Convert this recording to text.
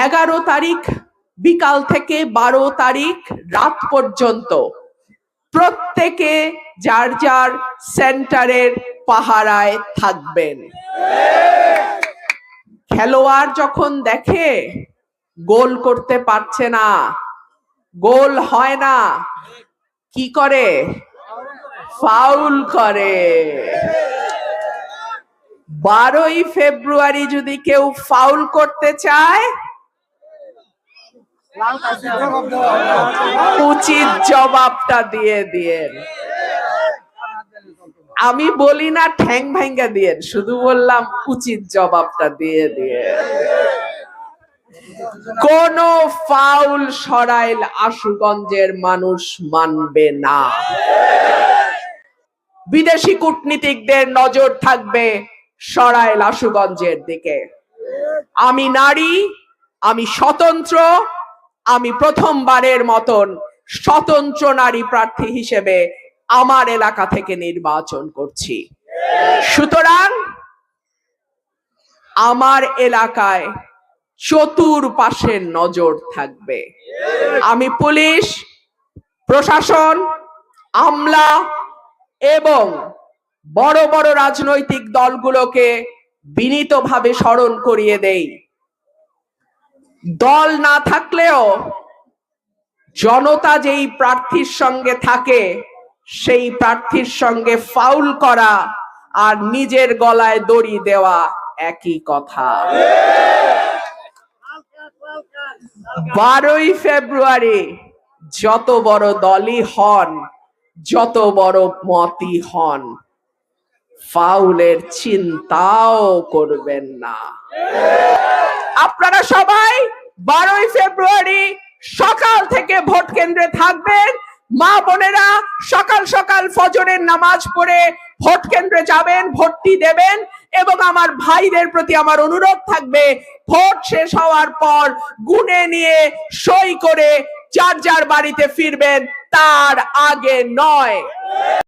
11 তারিখ বিকাল থেকে 12 তারিখ রাত পর্যন্ত প্রত্যেকে যার যার সেন্টারের পাহারায় থাকবেন। খেলোয়াড় যখন দেখে গোল করতে পারছে না, গোল হয় না, কি করে? ফাউল করে। 12ই ফেব্রুয়ারি যদি কেউ ফাউল করতে চায়, উচিত জবাবটা দিয়ে দিয়েন। আমি বলি না ঠ্যাং ভাঙ্গা দিয়েন, শুধু বললাম উচিত জবাবটা দিয়ে দিয়ে। কোন ফাউল সরাইল আশুগঞ্জের মানুষ মানবে না। বিদেশি কূটনীতিকদের নজর থাকবে সরাইল আশুগঞ্জের দিকে। আমি নারী, আমি স্বতন্ত্র, আমি প্রথমবারের মতন স্বতন্ত্র নারী প্রার্থী হিসেবে আমার এলাকা থেকে নির্বাচন করছি। সুতরাং আমার এলাকায় চতুর্পাশে নজর থাকবে। আমি পুলিশ, প্রশাসন, আমলা এবং বড় বড় রাজনৈতিক দলগুলোকে বিনীতভাবে স্মরণ করিয়ে দেই, দল না থাকলেও জনতা যেই প্রার্থীর সঙ্গে থাকে সেই প্রার্থীর সঙ্গে ফাউল করা আর নিজের গলায় দড়ি দেওয়া একই কথা। 12ই ফেব্রুয়ারি যত বড় দলই হন, যত বড় মতই হন, ফাউলের চিন্তাও করবেন না। আপনারা সবাই 12ই ফেব্রুয়ারি সকাল থেকে ভোট কেন্দ্রে থাকবেন। মা বোনেরা সকাল সকাল ফজরের নামাজ পড়ে ভোট কেন্দ্রে যাবেন, ভোটটি দেবেন। এবং আমার ভাইদের প্রতি আমার অনুরোধ থাকবে, ভোট শেষ হওয়ার পর গুনে নিয়ে সই করে যার যার বাড়িতে ফিরবেন, তার আগে নয়।